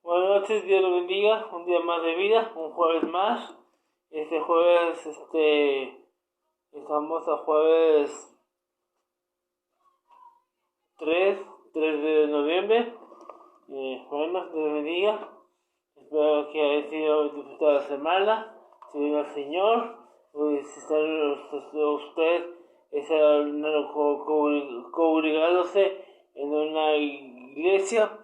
Buenas noches, Dios lo bendiga. Un día más de vida, un jueves más. Este jueves, estamos a jueves 3 de noviembre. Bueno, Dios lo bendiga. Espero que haya sido disfrutado la semana. Si viene el Señor, pues está usted está congregándose en una iglesia,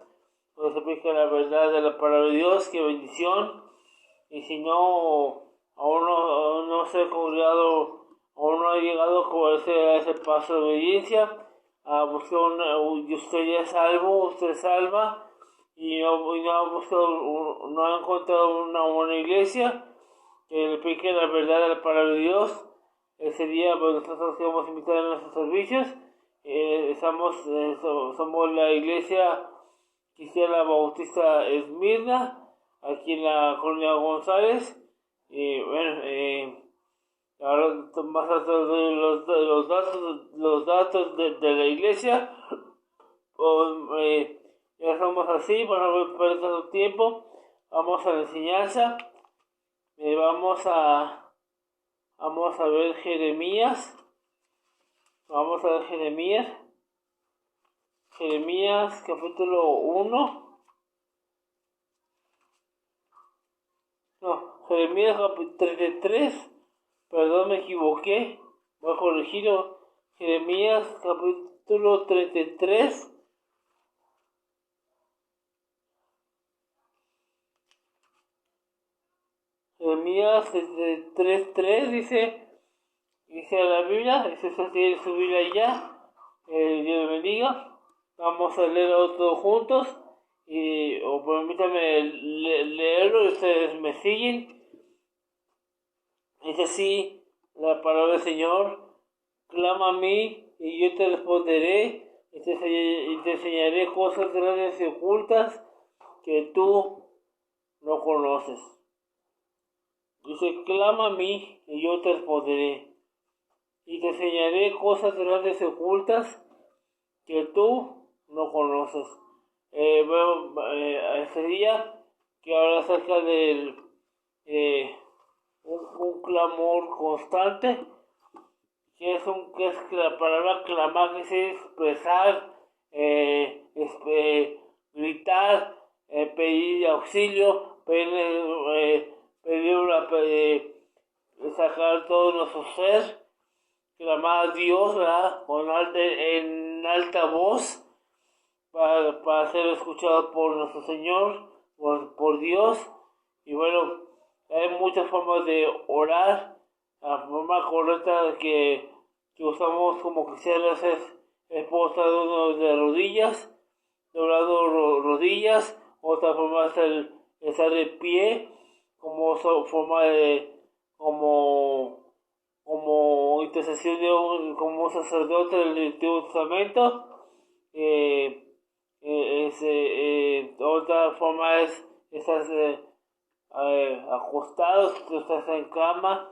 pues aplica la verdad de la palabra de Dios, qué bendición. Y si no, aún no se ha congregado, aún no ha llegado a ese paso de obediencia, a buscar y usted ya es salvo, usted es salva, y no ha buscado, no ha encontrado una buena iglesia que le aplique la verdad de la palabra de Dios. Ese día, pues nosotros queremos invitar a nuestros servicios. Somos la iglesia Cristiana Bautista Esmirna, aquí en la colonia González. Y bueno, ahora más atrás los datos de la iglesia. Ya somos así, para no perder tanto tiempo. Vamos a la enseñanza. Vamos a ver Jeremías. Vamos a ver Jeremías. Jeremías capítulo 1. No, Jeremías capítulo 33. Perdón, me equivoqué. Voy a corregirlo. Jeremías capítulo 33. Jeremías 3.3 dice la Biblia, eso tiene su Biblia ya, Dios me bendiga. Vamos a leerlo todos juntos, o permítanme leerlo y ustedes me siguen. Dice así la palabra del Señor: clama a mí y yo te responderé y te enseñaré cosas grandes y ocultas que tú no conoces. Dice, clama a mí y yo te responderé y te enseñaré cosas grandes y ocultas que tú no conoces. Ese día que habla acerca de un clamor constante, que es la palabra clamar, que es expresar, gritar, pedir auxilio, sacar todo nuestro ser, clamar a Dios, ¿verdad? En alta voz, para ser escuchado por nuestro Señor, por Dios. Y bueno, hay muchas formas de orar. La forma correcta que usamos como cristianos es postrarnos de rodillas, doblando rodillas. Otra forma es estar de pie, como forma de como intercesión como un sacerdote del Antiguo Testamento. Otra forma es estar acostados, tú estás en cama,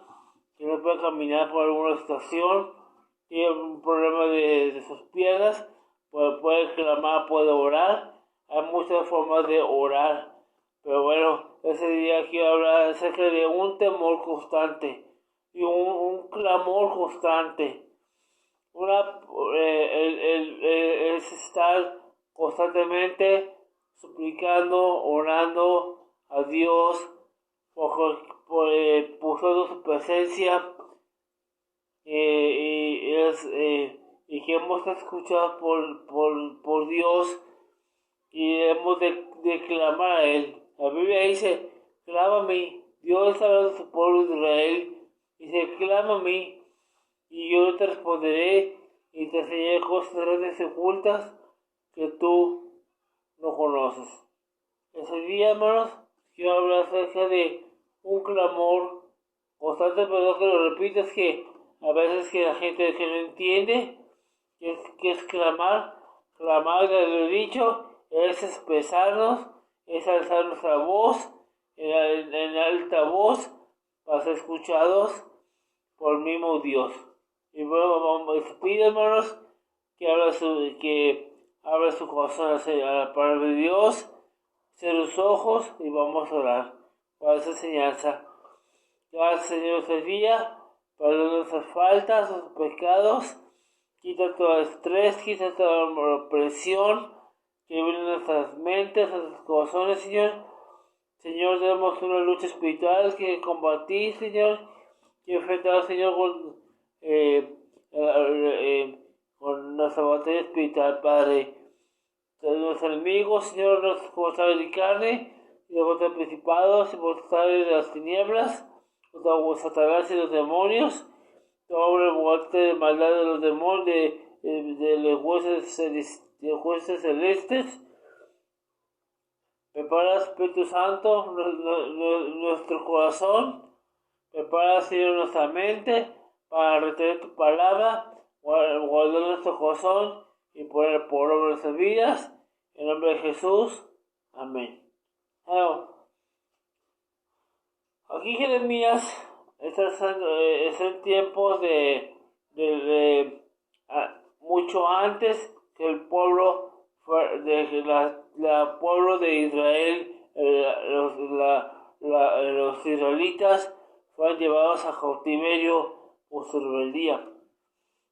que no puede caminar por alguna situación, tiene un problema de sus piernas, puede clamar, puede orar. Hay muchas formas de orar, pero bueno, ese día quiero hablar acerca de un temor constante y un clamor constante. Es estar constantemente suplicando, orando a Dios, buscando su presencia, y que hemos escuchado por Dios, y hemos de clamar a Él. La Biblia dice, clama a mí. Dios está hablando de su pueblo de Israel. Dice, clama a mí y yo te responderé y te enseñaré cosas grandes y ocultas que tú no conoces. Ese día, hermanos, quiero hablar acerca de un clamor constante, pero que lo repitas, que a veces que la gente que no entiende que es clamar. Clamar, ya lo he dicho, es expresarnos, es alzar nuestra voz en alta voz para ser escuchados por el mismo Dios. Y bueno, les pido, hermanos, que abra su corazón a la palabra de Dios, cierra los ojos y vamos a orar para esa enseñanza. Gracias, Señor, este día, perdona nuestras faltas, nuestros pecados, quita todo el estrés, quita toda la opresión que viene en nuestras mentes, en nuestros corazones, Señor. Señor, tenemos una lucha espiritual que combatir, Señor, que enfrentar, Señor, con nuestra batalla espiritual, Padre. Los enemigos, Señor, nos contra de carne, y contra principados y potestades de las tinieblas, contra Satanás y los demonios, toda muerte de maldad de los demonios, de los jueces celestes. Prepara, Espíritu Santo, nuestro corazón, prepara, Señor, nuestra mente para retener tu palabra, guardar nuestro corazón y poner por obra nuestras vidas. En nombre de Jesús. Amén. Aquí Jeremías está en tiempos de mucho antes que el pueblo pueblo de Israel, los israelitas fueron llevados a cautiverio por su rebeldía.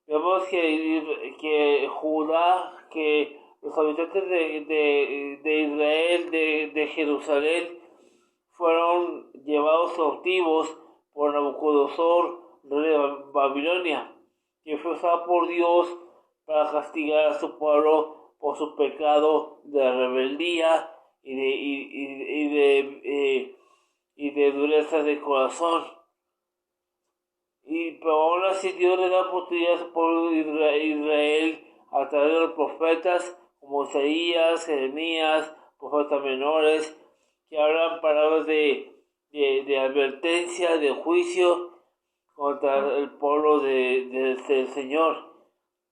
Vemos que Judá, que los habitantes de Israel, de Jerusalén, fueron llevados cautivos por Nabucodonosor, rey de Babilonia, que fue usado por Dios para castigar a su pueblo por su pecado de rebeldía y de dureza de corazón. Pero aún así Dios le da oportunidad a su pueblo de Israel a través de los profetas como Isaías, Jeremías, profetas menores, que hablan palabras de advertencia, de juicio contra el pueblo del Señor.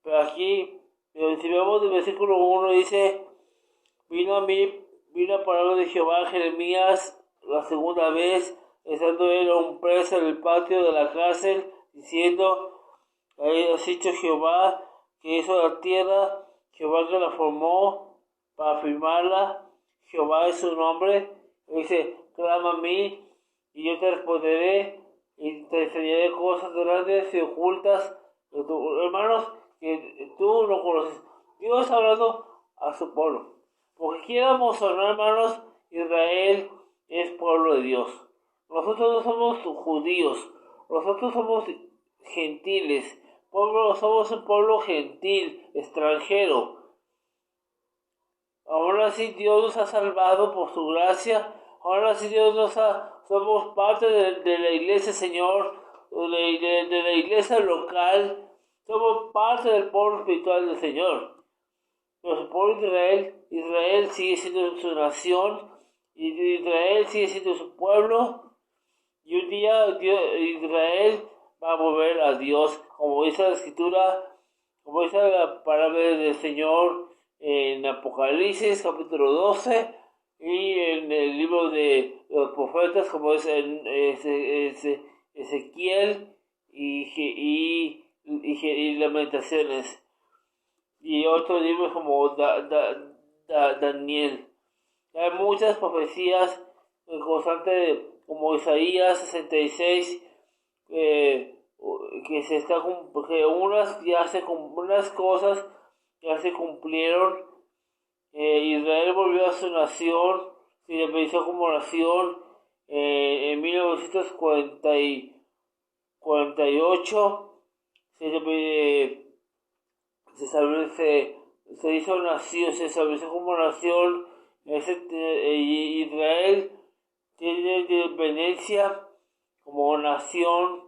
Pero aquí, si vemos el versículo 1, dice: vino la palabra de Jehová a Jeremías la segunda vez, estando él aún preso en el patio de la cárcel, diciendo: has dicho Jehová, que hizo la tierra, Jehová que la formó para firmarla, Jehová es su nombre. Dice: clama a mí, y yo te responderé, y te enseñaré cosas grandes y ocultas, hermanos, que tú no conoces. Dios está hablando a su pueblo. Porque quieramos o no, hermanos, Israel es pueblo de Dios. Nosotros no somos judíos, nosotros somos gentiles. Somos un pueblo gentil, extranjero. Aún así Dios nos ha salvado por su gracia. Aún así Dios somos parte de la iglesia, Señor, de la iglesia local. Somos parte del pueblo espiritual del Señor. Nuestro pueblo Israel sigue siendo su nación, y Israel sigue siendo su pueblo. Y un día Israel va a volver a Dios, como dice la Escritura, como dice la palabra del Señor en Apocalipsis capítulo 12 y en el libro de los profetas, como es en Ezequiel y Lamentaciones, y otros libros como Daniel. Hay muchas profecías constantes, como Isaías 66, que se está que unas cosas ya se cumplieron. Israel volvió a su nación, se independizó como nación en 1948. Se hizo nación, se estableció como nación. Israel tiene independencia como nación.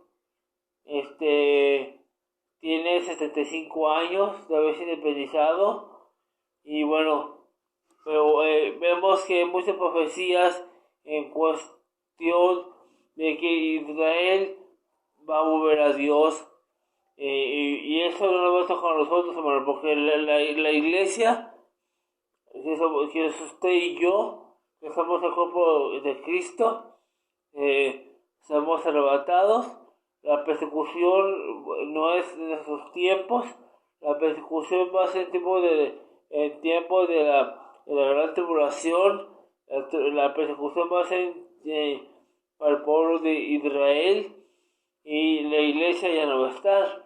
Tiene 75 años de haberse independizado. Y bueno, pero vemos que hay muchas profecías en cuestión de que Israel va a volver a Dios. Y eso no nos va a tocar a nosotros, hermano, porque la iglesia, que es usted y yo, que somos el cuerpo de Cristo, somos arrebatados. La persecución no es en esos tiempos, la persecución va a ser en tiempo de la gran tribulación, la persecución va a ser para el pueblo de Israel y la iglesia ya no va a estar.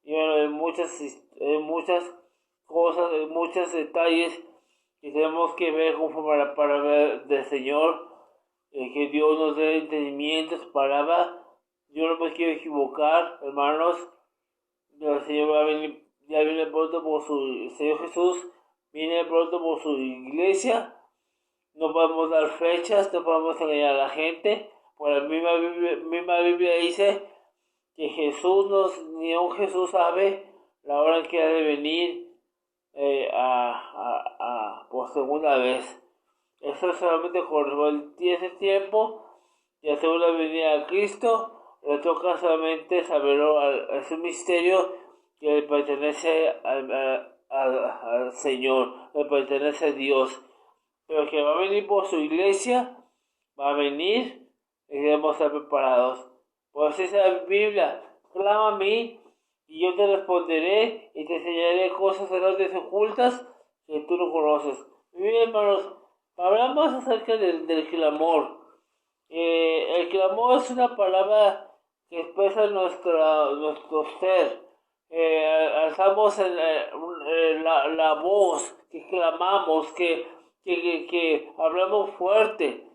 Y bueno, hay muchas cosas, hay muchos detalles que tenemos que ver conforme a la palabra del Señor, que Dios nos dé entendimiento, su palabra. Yo no me quiero equivocar, hermanos. El Señor va a venir, ya viene pronto por el Señor Jesús, viene pronto por su iglesia. No podemos dar fechas, no podemos engañar a la gente. Por la misma Biblia dice que ni un Jesús sabe la hora en que ha de venir por segunda vez. Eso solamente corresponde ese tiempo y la segunda venida de Cristo. Le toca solamente saberlo, es un misterio que le pertenece al Señor, le pertenece a Dios. Pero que va a venir por su iglesia, va a venir y debemos estar preparados. Por eso dice la Biblia, clama a mí y yo te responderé y te enseñaré cosas grandes ocultas que tú no conoces. Bien, hermanos, hablamos acerca del clamor. El clamor es una palabra que expresa nuestro ser. Alzamos la voz, que clamamos, que hablamos fuerte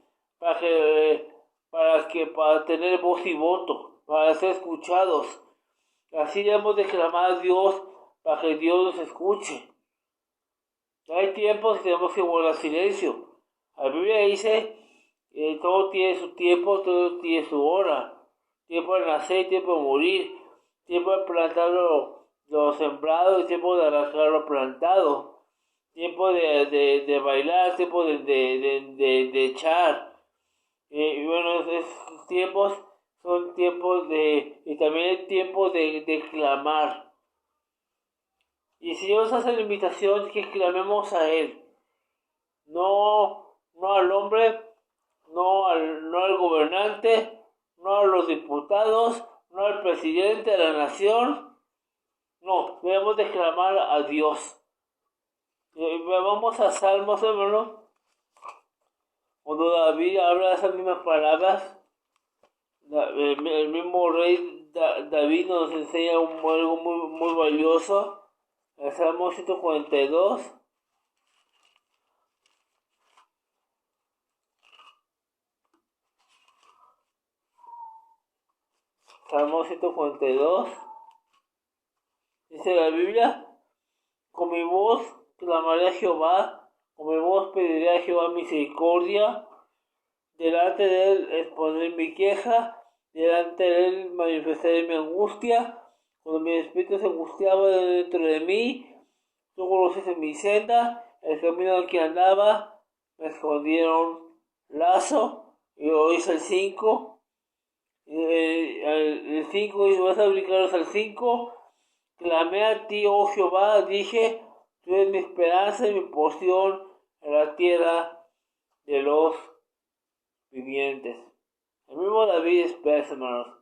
para tener voz y voto, para ser escuchados. Así debemos de clamar a Dios para que Dios nos escuche. Hay tiempos que tenemos que guardar silencio. La Biblia dice todo tiene su tiempo, todo tiene su hora. Tiempo de nacer, tiempo de morir. Tiempo de plantar lo sembrado y tiempo de arrancar lo plantado. Tiempo de bailar, tiempo de echar. Y bueno, esos tiempos son tiempos y también hay tiempo de clamar. Y si Dios hace la invitación que clamemos a Él, no al hombre, no al gobernante, no a los diputados, no al presidente de la nación, no, debemos de clamar a Dios. Vamos a Salmos, hermano. Cuando David habla esas mismas palabras, el mismo rey David nos enseña algo muy valioso. El Salmo 142. Salmo 142. Dice la Biblia, con mi voz clamaré a Jehová, con mi voz pediré a Jehová misericordia. Delante de él expondré mi queja, delante de él manifestaré mi angustia. Cuando mi espíritu se angustiaba dentro de mí, tú conoces mi senda, el camino en que andaba, me escondieron lazo. Y hoy es el 5. El 5, y vas a aplicaros al 5. Clamé a ti, oh Jehová, dije, tú eres mi esperanza y mi porción en la tierra de los vivientes. El mismo David expresa, hermanos.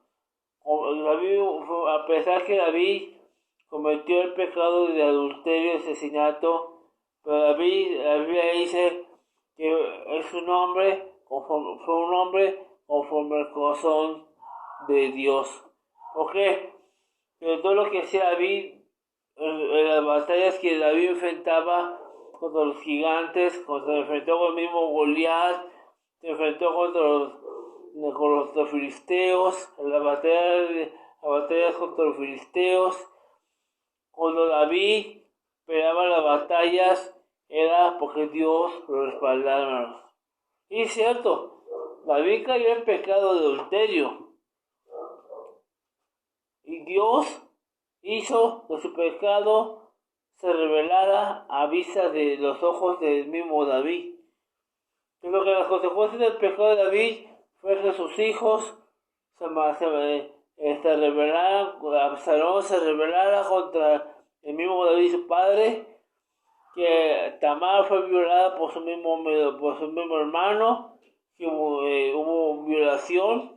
A pesar que David cometió el pecado de adulterio y asesinato, pero la Biblia dice que es un hombre, fue un hombre conforme al corazón de Dios. ¿Por qué? Pero todo lo que hacía David, en las batallas que David enfrentaba contra los gigantes, se enfrentó con el mismo Goliat, se enfrentó con los filisteos, en las batallas contra los filisteos. Cuando David peleaba las batallas, era porque Dios lo respaldaba, hermanos. Y es cierto, David cayó en pecado de adulterio. Y Dios hizo que su pecado se revelara a vista de los ojos del mismo David. Pero que las consecuencias del pecado de David fue que sus hijos se rebelaran, Absalón se rebelara contra el mismo David, su padre, que Tamar fue violada por su mismo hermano, que hubo violación,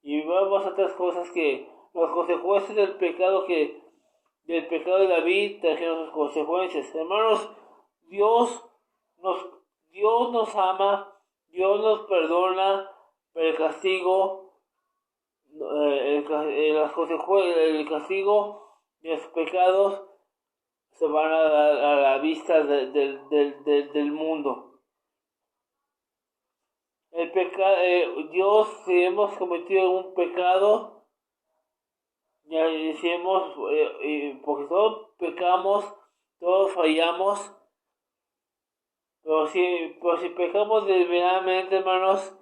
y vemos otras cosas que las consecuencias del pecado de David trajeron sus consecuencias. Hermanos, Dios nos, Dios nos ama, Dios nos perdona, pero el castigo, el castigo de los pecados se van a dar a la vista del mundo. Dios, si hemos cometido un pecado, ya decimos, porque todos pecamos, todos fallamos, pero si pecamos deliberadamente, hermanos,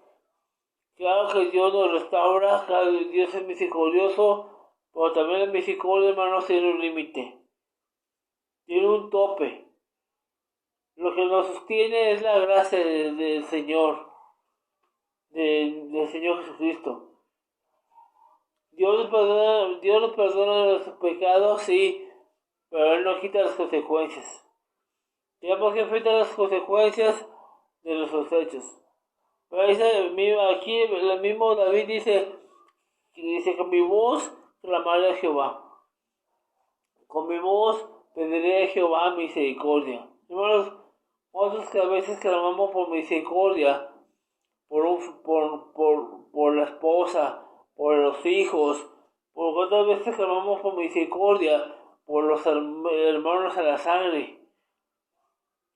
claro que Dios nos restaura, claro que Dios es misericordioso, pero también la misericordia, hermanos, tiene un límite, tiene un tope. Lo que nos sostiene es la gracia del Señor, del Señor Jesucristo. Dios nos perdona nuestros pecados, sí, pero Él no quita las consecuencias. Tenemos que enfrentar las consecuencias de nuestros hechos. Pero aquí el mismo David dice con mi voz clamaré a Jehová. Con mi voz pediré a Jehová misericordia. Hermanos, nosotros que a veces clamamos por misericordia, por la esposa, por los hijos, por cuántas veces clamamos por misericordia, por los hermanos de la sangre.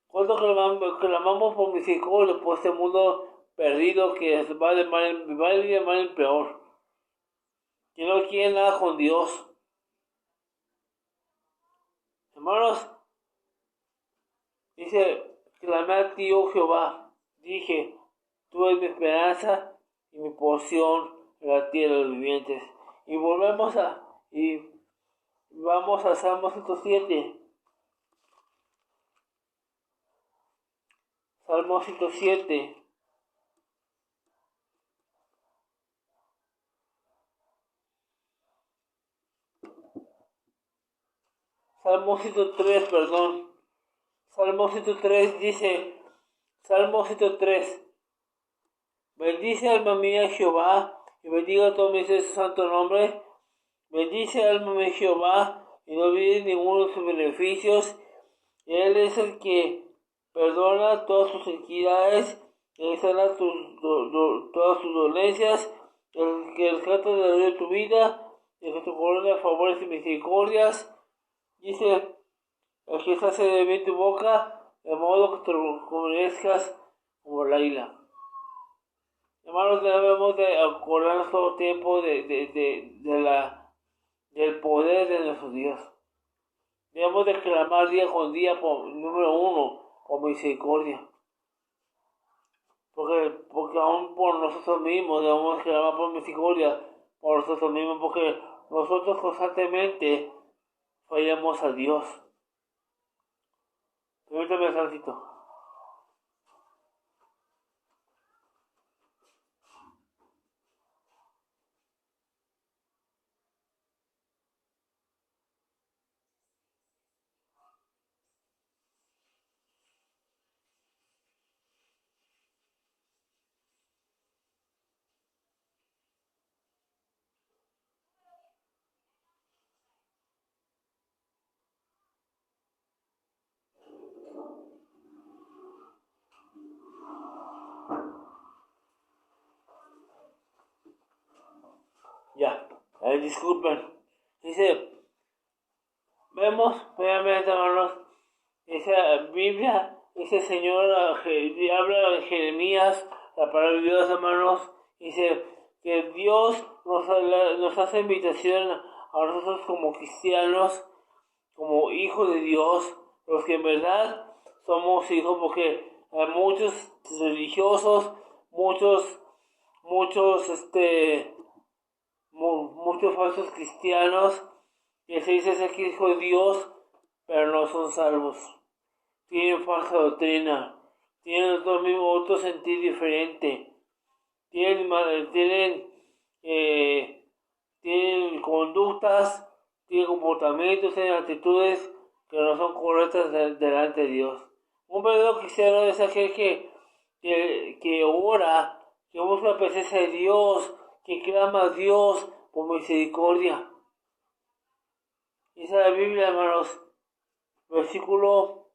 Cuando clamamos por misericordia por este mundo perdido que va de mal en peor, que no quiere nada con Dios. Hermanos, dice, clamé a ti, oh Jehová, dije, tú eres mi esperanza y mi porción en la tierra de los vivientes. Y vamos a Salmo 107. Salmo 107. Salmo 103, perdón. Salmo 103 dice, Salmo 103. Bendice alma mía Jehová, y bendiga todo mi ser su santo nombre. Bendice alma mía Jehová, y no olvides ninguno de sus beneficios. Él es el que perdona todas tus iniquidades, el que sana todas tus dolencias, el que rescata de tu vida, el que te corona favores y misericordias. Dice, el que hace de bien tu boca, de modo que te conozcas como la isla. Hermanos, debemos de acordarnos todo tiempo del poder de nuestro Dios. Debemos de clamar día con día, número uno, por misericordia. Porque aún por nosotros mismos debemos clamar por misericordia, por nosotros mismos, porque nosotros constantemente fallamos a Dios. Permítame un tantito. Ya, disculpen. Dice, vemos, obviamente, hermanos, esa Biblia, ese Señor habla de Jeremías, la palabra de Dios, hermanos, dice que Dios nos hace invitación a nosotros como cristianos, como hijos de Dios, los que en verdad somos hijos, porque hay muchos religiosos, muchos, muchos falsos cristianos que se dicen ser hijos de Dios, pero no son salvos. Tienen falsa doctrina, tienen otro sentido diferente, tienen conductas, tienen comportamientos, tienen actitudes que no son correctas delante de Dios. Un verdadero cristiano es aquel que ora, que busca la presencia de Dios, que clama a Dios por misericordia. Dice la Biblia, hermanos, versículo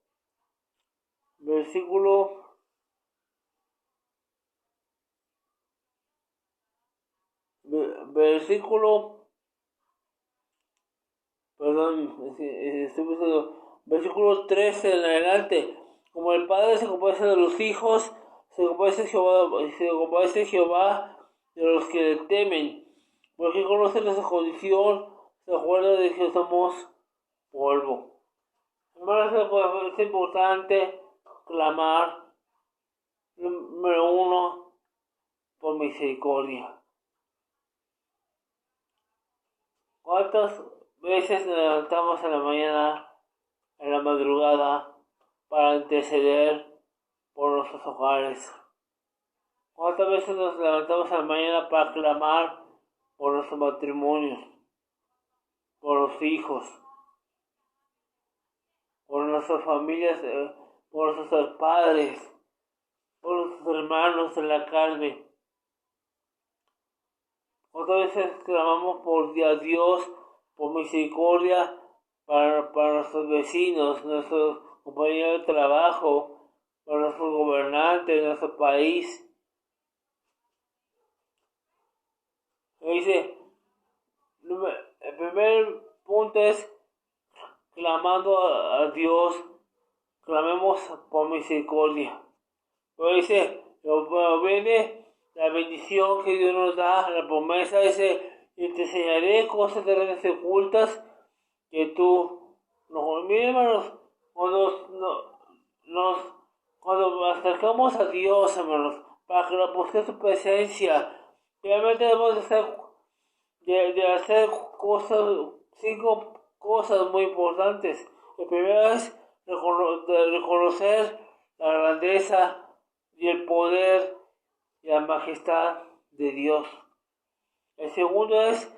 versículo versículo, perdón, estoy buscando, versículo 13 en adelante. Como el Padre se compadece de los hijos, se compadece Jehová de los que le temen, porque conoce nuestra condición, se acuerda de que somos polvo. Hermanos, es importante clamar, número uno, por misericordia. ¿Cuántas veces nos levantamos en la mañana, en la madrugada, para interceder por nuestros hogares? ¿Cuántas veces nos levantamos en la mañana para clamar por nuestros matrimonios, por los hijos, por nuestras familias, por nuestros padres, por nuestros hermanos en la carne? ¿Cuántas veces clamamos por Dios, por misericordia para nuestros vecinos, nuestros compañeros de trabajo, para nuestros gobernantes, nuestro país? Dice, el primer punto es clamando a Dios, clamemos por misericordia. Pero dice, viene la bendición que Dios nos da, la promesa dice, y te enseñaré cosas grandes y ocultas que tú no. Miren, hermanos, cuando nos acercamos a Dios, hermanos, para que busque su presencia, realmente debemos de hacer cosas, 5 cosas muy importantes. La primera es reconocer la grandeza y el poder y la majestad de Dios. El segundo es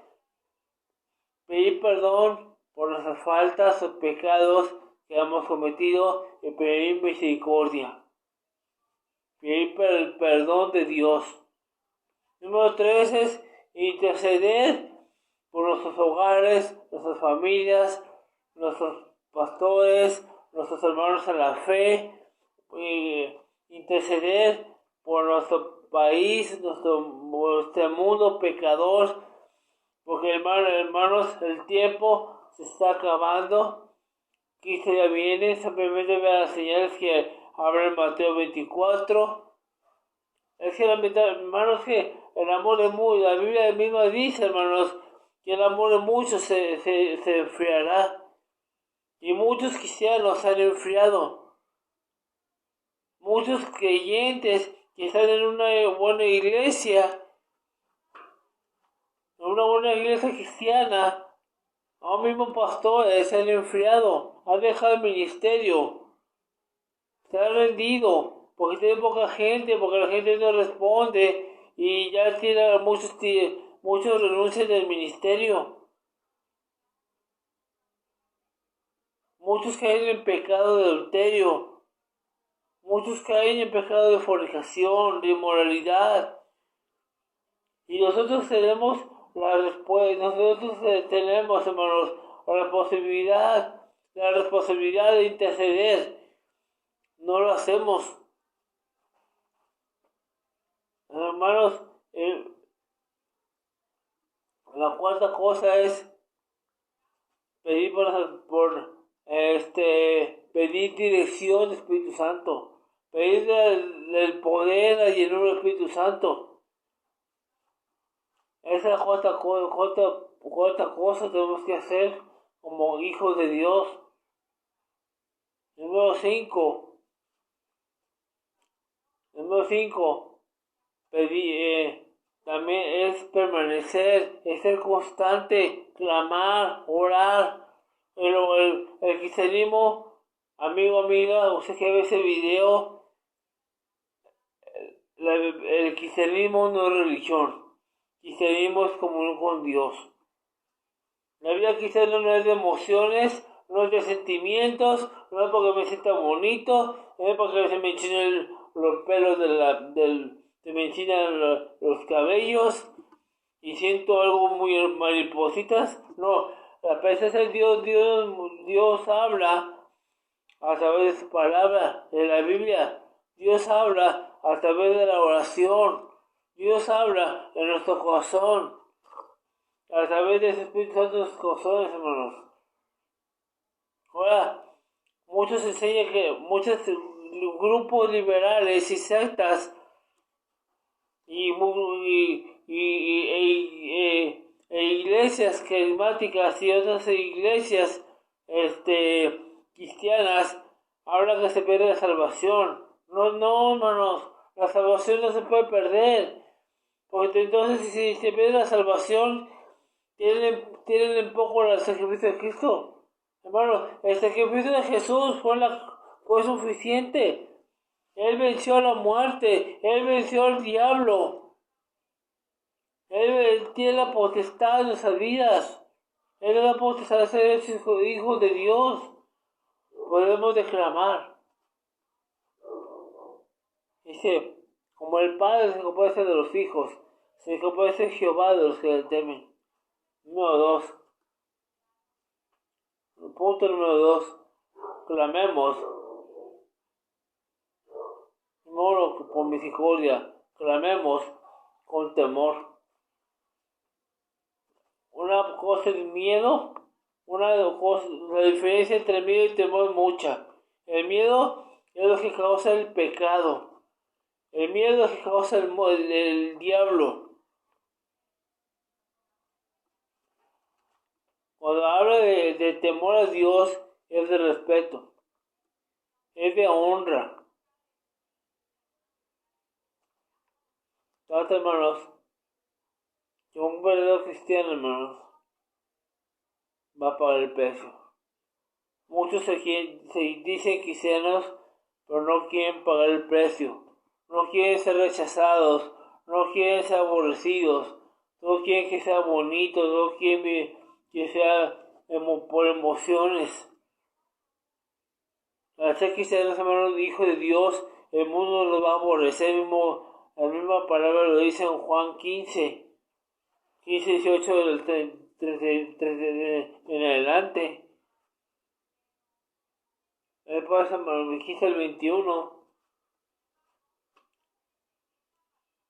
pedir perdón por nuestras faltas o pecados que hemos cometido y pedir misericordia. Pedir el perdón de Dios. Número 3 es interceder por nuestros hogares, nuestras familias, nuestros pastores, nuestros hermanos en la fe, interceder por nuestro país, nuestro mundo pecador, porque hermanos, el tiempo se está acabando, Cristo ya viene. Simplemente vean las señales que habla en Mateo 24. Es que hermanos, que el amor de muchos, la Biblia misma dice, hermanos, que el amor de muchos se enfriará. Y muchos cristianos se han enfriado. Muchos creyentes que están en una buena iglesia cristiana, a un mismo pastor se han enfriado, han dejado el ministerio, se han rendido, porque tiene poca gente, porque la gente no responde y ya tiene muchos renuncian del ministerio. Muchos caen en pecado de adulterio, muchos caen en pecado de fornicación, de inmoralidad. Y nosotros tenemos la respuesta, nosotros tenemos, hermanos, la responsabilidad de interceder. No lo hacemos. Hermanos, la cuarta cosa es pedir pedir dirección del Espíritu Santo, pedir el poder, la llenura del Espíritu Santo. Esa es la cuarta cosa que tenemos que hacer como hijos de Dios. Número 5. También es permanecer, es ser constante, clamar, orar. Pero el cristianismo, amigo, amiga, usted que ve ese video, el cristianismo no es religión. El cristianismo es comunión con Dios. La vida cristiana no es de emociones, no es de sentimientos, no es porque me sienta bonito, no es porque se me enchinen los pelos se me enchinan los cabellos y siento algo muy maripositas. No, la presencia de Dios habla a través de su palabra, de la Biblia. Dios habla a través de la oración. Dios habla en nuestro corazón, a través de ese Espíritu Santo en nuestros corazones, hermanos. Ahora, muchos enseñan que muchos grupos liberales y sectas e iglesias carismáticas y otras iglesias cristianas hablan que se pierde la salvación. No, hermanos, la salvación no se puede perder, porque entonces si se pierde la salvación, tienen en poco el sacrificio de Cristo. Hermano, el sacrificio de Jesús fue suficiente. Él venció la muerte, Él venció al diablo. Él tiene la potestad de nuestras vidas. Él tiene la potestad de ser hijos de Dios. Podemos declamar. Dice, como el Padre se compadece de los hijos, se compadece Jehová de los que le temen. Número 2. Punto número 2. Clamemos. No por misericordia. Clamemos con temor. Una cosa es miedo, la diferencia entre miedo y temor es mucha. El miedo es lo que causa el pecado. El miedo es lo que causa el diablo. Cuando habla de temor a Dios, es de respeto, es de honra. Tanto, hermanos, que un verdadero cristiano, hermanos, va a pagar el precio. Muchos se dicen cristianos, pero no quieren pagar el precio. No quieren ser rechazados, no quieren ser aborrecidos, no quieren que sea bonito, no quieren que sea por emociones. Al ser cristianos, hermanos, hijos de Dios, el mundo los va a aborrecer. La misma palabra lo dice en Juan 15, 18 en adelante. Pasa en 15 al 21.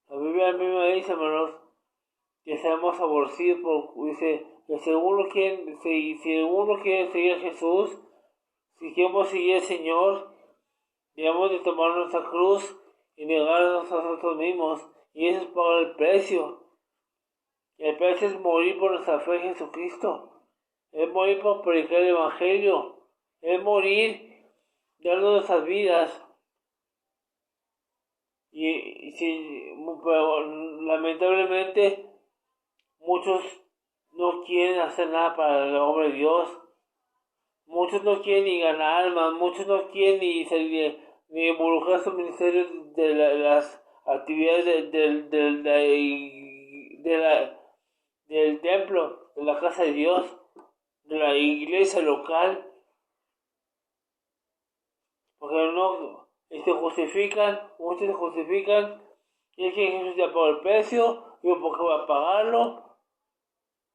La Biblia misma dice, hermanos, que seamos aborrecidos dice que si alguno quiere seguir a Jesús, si queremos seguir al Señor, debemos de tomar nuestra cruz y negarnos a nosotros mismos, y eso es pagar el precio. El precio es morir por nuestra fe en Jesucristo, es morir por predicar el Evangelio, es morir dando nuestras vidas. Pero lamentablemente muchos no quieren hacer nada para la obra de Dios. Muchos no quieren ni ganar almas, muchos no quieren ni involucrar su ministerio de las actividades del templo, de la casa de Dios, de la iglesia local, porque muchos se justifican, y es que Jesús ya pagó el precio, yo porque voy a pagarlo,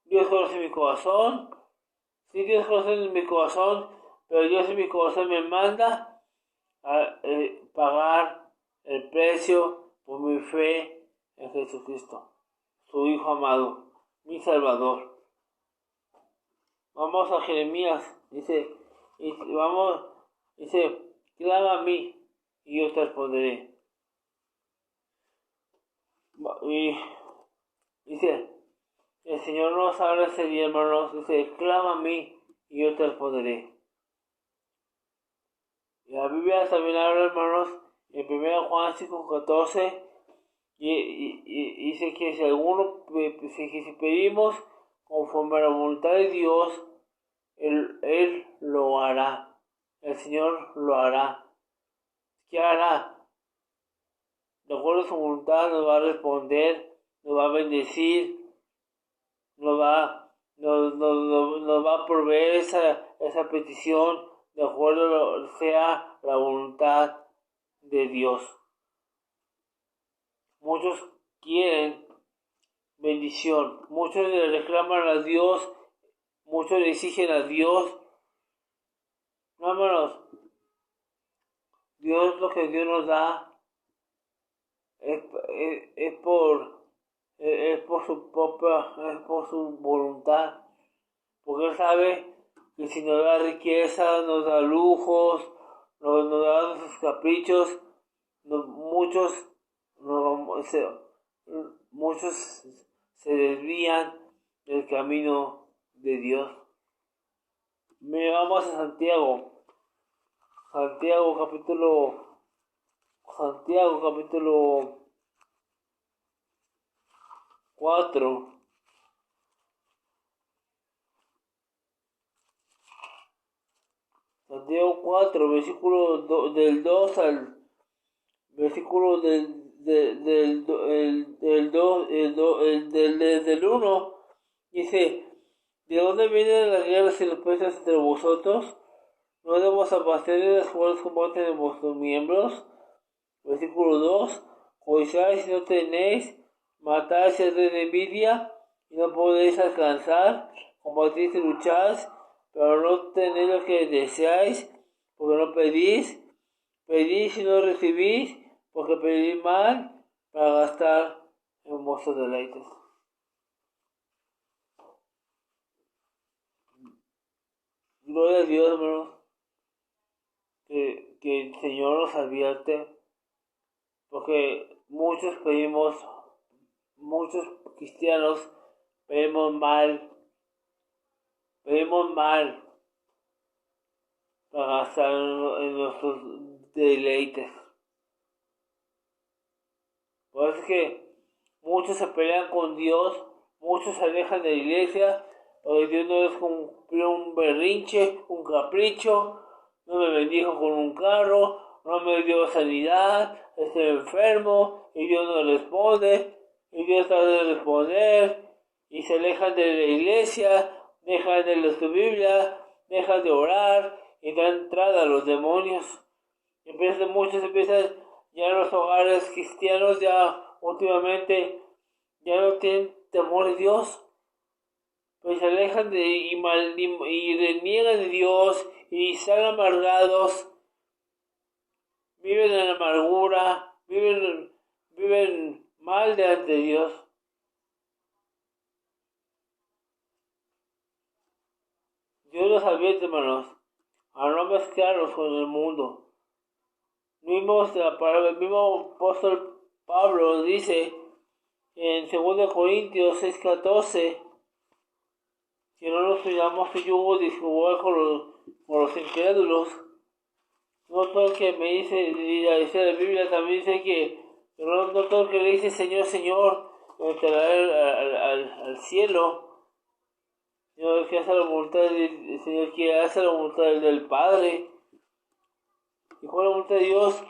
Dios conoce mi corazón. Sí, Dios conoce mi corazón, pero Dios en mi corazón me manda a pagar el precio por mi fe en Jesucristo, su Hijo amado, mi Salvador. Vamos a Jeremías, dice, clama a mí y yo te responderé. Y dice, el Señor nos habla ese día, hermanos, dice, clama a mí y yo te responderé. Y la Biblia también habla, hermanos, en 1 Juan 5:14, y dice que si pedimos conforme a la voluntad de Dios, Él lo hará. El Señor lo hará. ¿Qué hará? De acuerdo a su voluntad nos va a responder, nos va a bendecir, nos va a proveer esa petición de acuerdo a lo sea la voluntad de Dios. Muchos quieren bendición, muchos le reclaman a Dios, muchos le exigen a Dios. No, hermanos, Dios lo que Dios nos da es por su voluntad, porque Él sabe que si nos da riqueza, nos da lujos, nos da nuestros caprichos, muchos se desvían del camino de Dios. Vamos a Santiago capítulo 4. Santiago 4, del 2 al versículo del 1, dice: ¿de dónde vienen las guerras y las peleas entre vosotros? ¿No de vuestras pasiones las cuales combaten en vuestros miembros? Versículo 2: codiciáis y no tenéis, matáis y de envidia y no podéis alcanzar, combatís y lucháis, pero no tenéis lo que deseáis, porque no pedís y no recibís, porque pedís mal para gastar en vuestros deleites. Gloria a Dios, hermanos, que el Señor nos advierte, porque muchos cristianos pedimos mal para gastar en nuestros deleites. Por eso es que muchos se pelean con Dios, muchos se alejan de la iglesia, porque Dios no les cumplió un berrinche, un capricho, no me bendijo con un carro, no me dio sanidad, estoy enfermo, y Dios no responde, y Dios tarda de responder, y se alejan de la iglesia, dejan de leer su Biblia, dejan de orar, y dan entrada a los demonios. Empiezan ya los hogares cristianos ya últimamente ya no tienen temor de Dios, pues se alejan y reniegan de Dios y están amargados, viven en amargura, viven mal delante de Dios. Dios los advierte, hermanos, a no mezclarlos con el mundo. El mismo apóstol Pablo dice en 2 Corintios 6:14 que no nos unamos su yugo desigual con los incrédulos. No todo el que me dice la Biblia también dice que no todo el que le dice Señor, Señor, entrará al cielo. Sino el que hace la voluntad del Señor, que hace la voluntad del Padre. Y con la voluntad de Dios,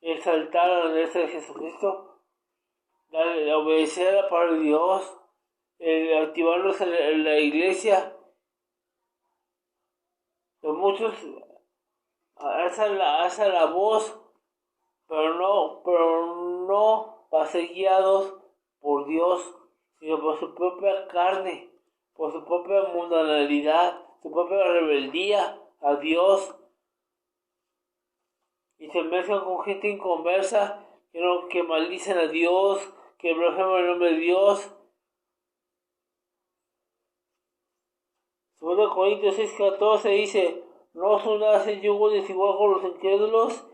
exaltar a la iglesia de Jesucristo, obedecer a la palabra de Dios, activarnos en la iglesia. Pero muchos alzan la voz, pero no para ser guiados por Dios, sino por su propia carne, por su propia mundanalidad, su propia rebeldía a Dios. Y se mezclan con gente inconversa que maldicen a Dios, que blasfeman el nombre de Dios. 2 Corintios 6:14 dice: no os unáis en yugo desigual con los incrédulos.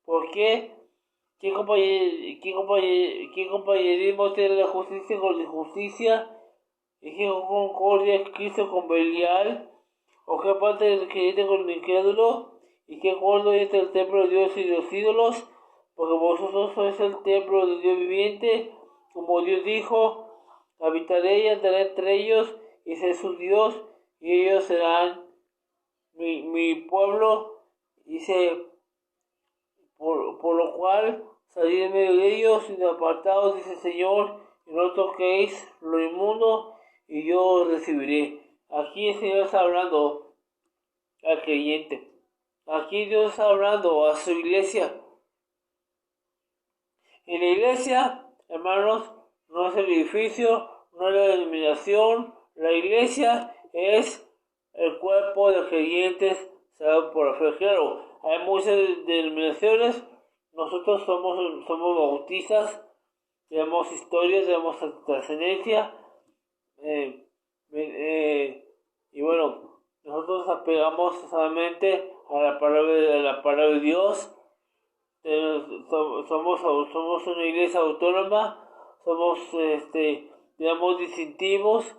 ¿Por qué? ¿Qué compañerismo tiene la justicia con la injusticia? ¿Y qué concordia Cristo con Belial? ¿O qué parte del creyente con el incrédulo? ¿Y qué acuerdo hay entre el templo de Dios y los ídolos? Porque vosotros sois el templo del Dios viviente, como Dios dijo: habitaré y andaré entre ellos, y seré su Dios, y ellos serán mi pueblo. Dice: por lo cual salid en medio de ellos y apartaos, dice el Señor, y no toquéis lo inmundo, y yo os recibiré. Aquí el Señor está hablando al creyente. Aquí Dios está hablando a su iglesia. En la iglesia, hermanos, no es el edificio, no es la denominación. La iglesia es el cuerpo de creyentes salvados por la fe. Claro, hay muchas denominaciones. Nosotros somos bautistas, tenemos historia, tenemos trascendencia, y bueno, nosotros nos apegamos solamente a la palabra de Dios. Somos una iglesia autónoma, somos digamos distintivos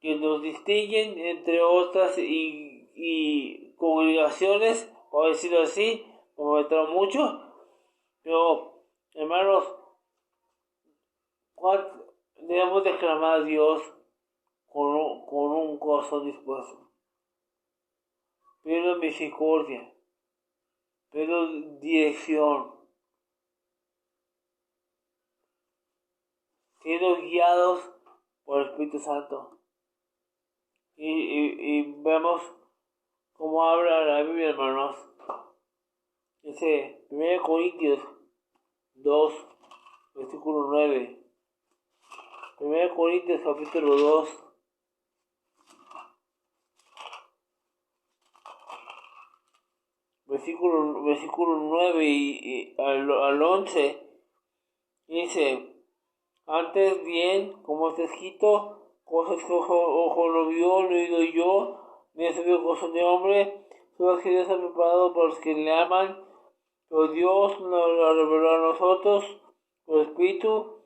que nos distinguen entre otras y congregaciones, por decirlo así, como me trajo mucho. Pero, hermanos, debemos de clamar a Dios con un corazón dispuesto. Pido misericordia, pido dirección, siendo guiados por el Espíritu Santo. Y vemos cómo habla la Biblia, hermanos. Dice 1 Corintios 2, versículo 9. 1 Corintios capítulo 2. Versículo 9 y al 11. Dice, antes bien, como está escrito, cosas que ojo no vio, no he oído yo, ni he sabido cosa de hombre, son las que Dios ha preparado para los que le aman, pero Dios nos lo reveló a nosotros, por Espíritu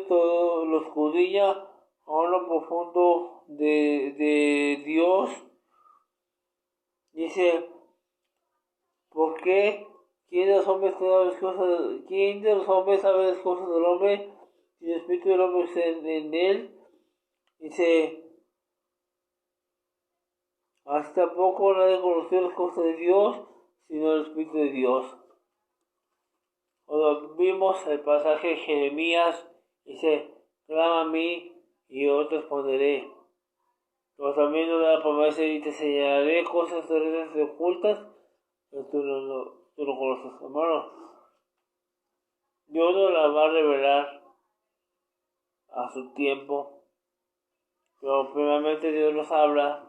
todo lo escudriña a lo profundo de Dios. Dice, ¿por qué? ¿Quién de los hombres sabe las cosas del hombre? Si el Espíritu del hombre está en él. Dice, hasta poco nadie conoció las cosas de Dios, sino el Espíritu de Dios. Cuando vimos el pasaje de Jeremías, dice, clama a mí y yo te responderé. Pero también nos da la promesa y te señalaré cosas terribles y ocultas, pero tú no conoces, hermano. Dios nos la va a revelar a su tiempo. Pero primeramente Dios nos habla,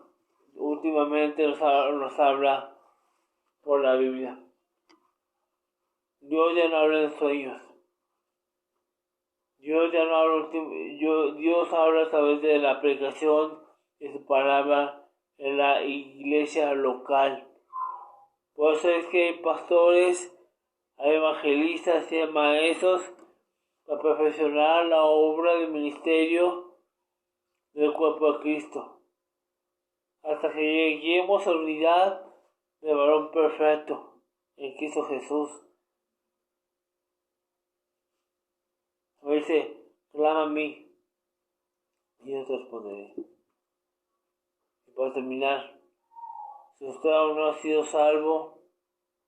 últimamente nos habla por la Biblia. Dios ya no habla en sueños. Dios ya no habla, Dios habla a través de la predicación de su palabra en la iglesia local. Por eso es que hay pastores, hay evangelistas y hay maestros para perfeccionar la obra del ministerio del cuerpo de Cristo, hasta que lleguemos a la unidad del varón perfecto en Cristo Jesús. Dice, clama a mí y yo te responderé. Y para terminar, si usted aún no ha sido salvo,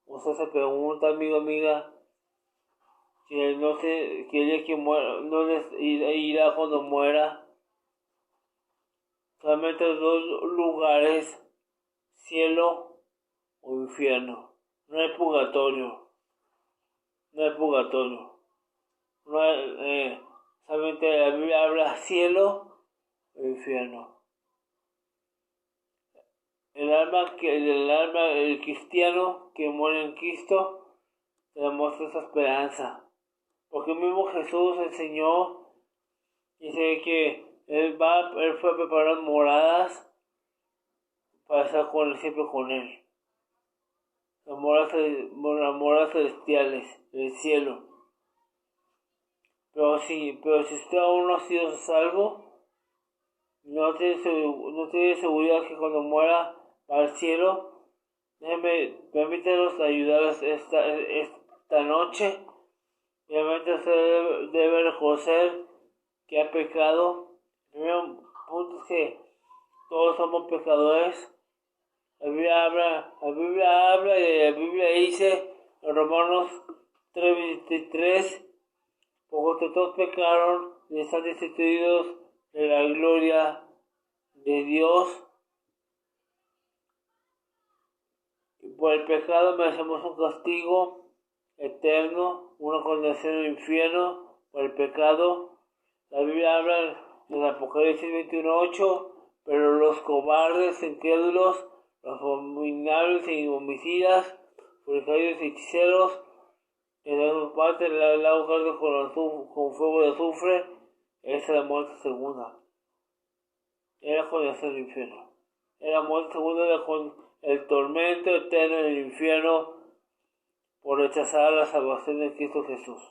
usted se pregunta, amigo, amiga, que el día que muera, no les irá cuando muera. Solamente dos lugares, cielo o infierno. No hay purgatorio. Solamente la Biblia habla cielo o infierno. El cristiano que muere en Cristo tenemos esa esperanza. Porque mismo Jesús enseñó, dice que Él fue a preparar moradas para estar siempre con Él. Las moradas celestiales del cielo. Pero si usted aún no ha sido salvo, no tiene seguridad que cuando muera va al cielo, permítanos ayudarles esta noche. Obviamente usted debe reconocer que ha pecado. El primer punto es que todos somos pecadores. La Biblia habla y la Biblia dice en Romanos 3:23, porque todos pecaron y están destituidos de la gloria de Dios. Y por el pecado merecemos un castigo eterno, una condenación al infierno por el pecado. La Biblia habla en Apocalipsis 21:8, pero los cobardes, incrédulos, los abominables y homicidas, fornicarios y hechiceros, que de su parte el lago carga con fuego de azufre. Esa es la muerte segunda. Era condenación al infierno. La muerte segunda era con el tormento eterno en el infierno por rechazar la salvación de Cristo Jesús.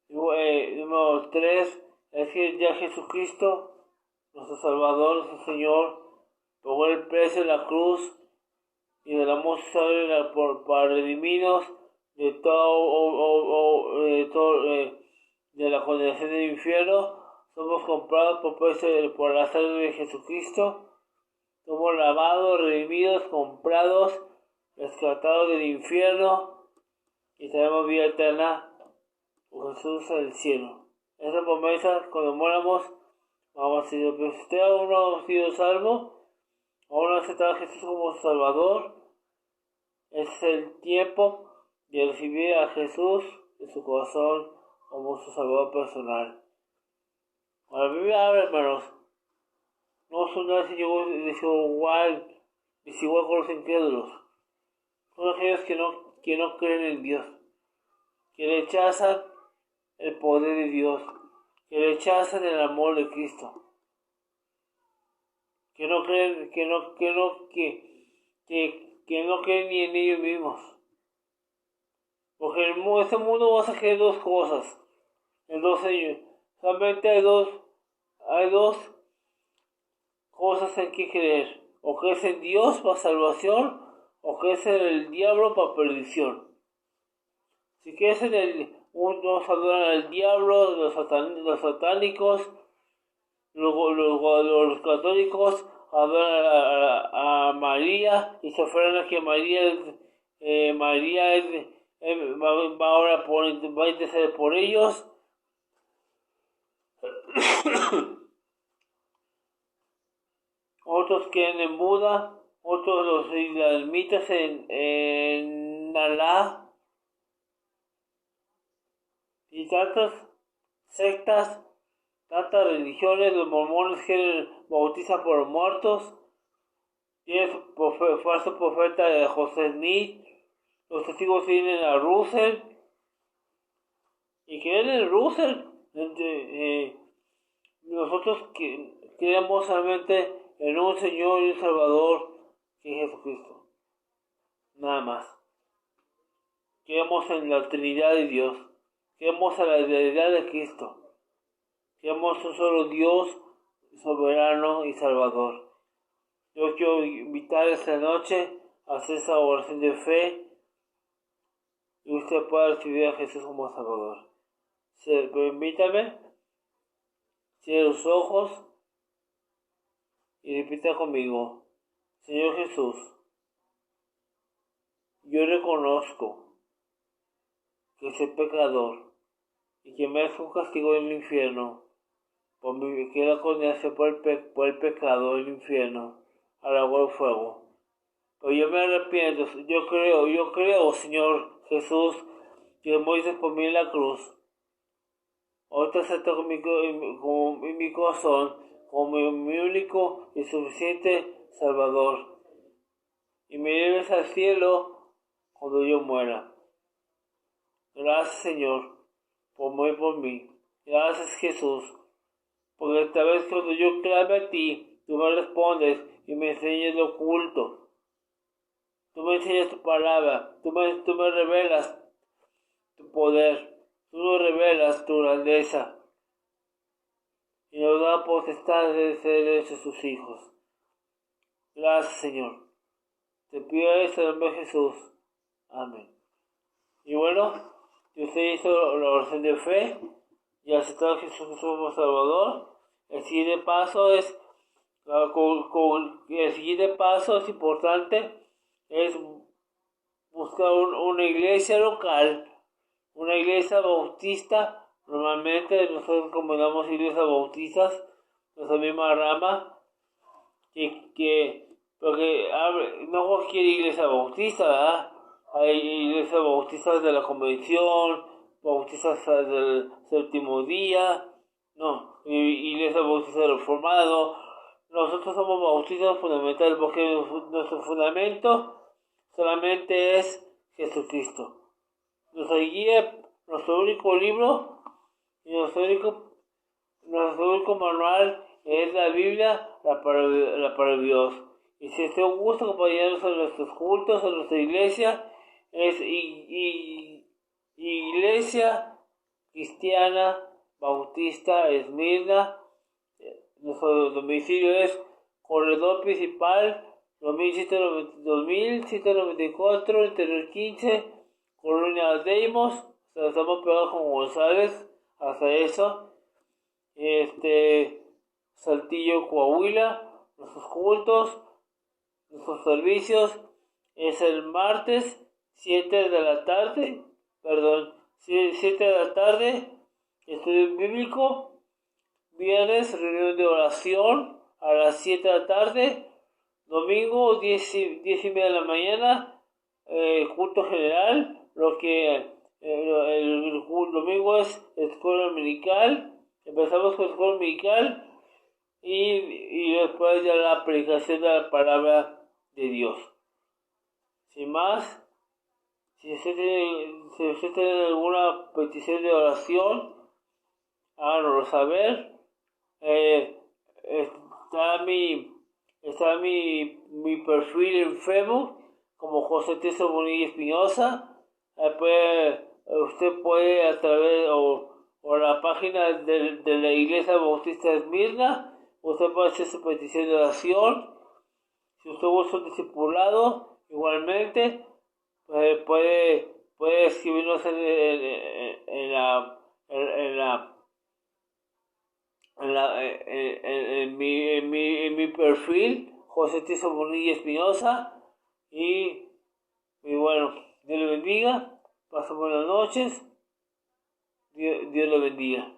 Número 3 es que ya Jesucristo, nuestro Salvador, nuestro Señor, pagó el precio en la cruz y derramó su sangre para redimirnos de de la condenación del infierno. Somos comprados por la sangre de Jesucristo. Somos lavados, redimidos, comprados, rescatados del infierno y tenemos vida eterna por Jesús en el cielo. Esa promesa, cuando moramos, vamos a ser. Pero si usted aún no ha sido salvo, aún no ha aceptado a Jesús como Salvador, es el tiempo de recibir a Jesús en su corazón como su Salvador personal. La Biblia habla, hermanos, no son desigual con los incrédulos. Son aquellos que no creen en Dios, que rechazan el poder de Dios, que rechazan el amor de Cristo, que no creen ni en ellos mismos. Porque en este mundo vas a creer dos cosas. Solamente hay dos cosas en que creer. O crees en Dios para salvación, o crees en el diablo para perdición. Si crees en unos adoran al diablo, los satánicos, los católicos adoran a María y se aferran a que María va a interceder por ellos. Otros creen en Buda, otros los islamitas en Alá, y tantas sectas, tantas religiones. Los mormones que bautizan por muertos, tienes falso profeta de José Smith, los testigos tienen a Russell, y creen en Russell. Nosotros creemos solamente en un Señor y un Salvador, que es Jesucristo. Nada más. Creemos en la Trinidad de Dios. Creemos en la deidad de Cristo. Creemos en un solo Dios, soberano y Salvador. Yo quiero invitar esta noche a hacer esa oración de fe y usted pueda recibir a Jesús como Salvador. Permítame, cierre los ojos y repita conmigo: Señor Jesús, yo reconozco que soy pecador y que merezco un castigo en el infierno, que la condenación por el pecado del infierno al agua del fuego. Pero yo me arrepiento, yo creo, Señor Jesús, que moriste por mí en la cruz. Hoy te acepto en mi corazón como mi único y suficiente Salvador, y me lleves al cielo cuando yo muera. Gracias, Señor, por morir por mí. Gracias, Jesús, porque esta vez cuando yo clame a ti, tú me respondes y me enseñas lo oculto. Tú me enseñas tu palabra, tú me revelas tu poder, tú nos revelas tu grandeza y nos da potestad de ser hechos tus hijos. Gracias, Señor. Te pido esto en el nombre de Jesús. Amén. Y bueno, si usted hizo la oración de fe y aceptó a Jesús como Salvador, el siguiente paso es importante, es buscar una iglesia local, una iglesia bautista. Normalmente nosotros combinamos iglesias bautistas, nuestra misma rama, porque no cualquier iglesia bautista, ¿verdad? Hay iglesias bautistas de la convención, bautistas del séptimo día. No, Iglesia Bautista Reformada. Nosotros somos bautistas fundamentales porque nuestro fundamento solamente es Jesucristo. Nuestra guía, nuestro único libro y nuestro único manual es la Biblia, la palabra de Dios. Y si es un gusto acompañarnos en nuestros cultos, en nuestra iglesia, es Iglesia Cristiana Bautista Esmirna. Nuestro domicilio es Corredor Principal 2194, Interior 15, Colonia Deimos. Estamos pegados con González, hasta eso. Saltillo, Coahuila. Nuestros cultos, nuestros servicios es el martes 7 de la tarde, 7 de la tarde, estudio bíblico. Viernes, reunión de oración a las 7 de la tarde. Domingo, 10 y media de la mañana, culto general. El domingo es escuela dominical. Empezamos con escuela dominical y después ya la predicación de la palabra de Dios. Sin más, si usted tiene alguna petición de oración, háganoslo saber. Está mi perfil en Facebook como José Tizzo Bonilla Espinosa. Usted puede a través o la página de la Iglesia Bautista Esmirna, usted puede hacer su petición de oración. Si usted busca un discipulado, igualmente puede escribirnos en mi perfil, José Tizzo Bonilla Espinosa. Y bueno, Dios le bendiga, pasen buenas noches, Dios le bendiga.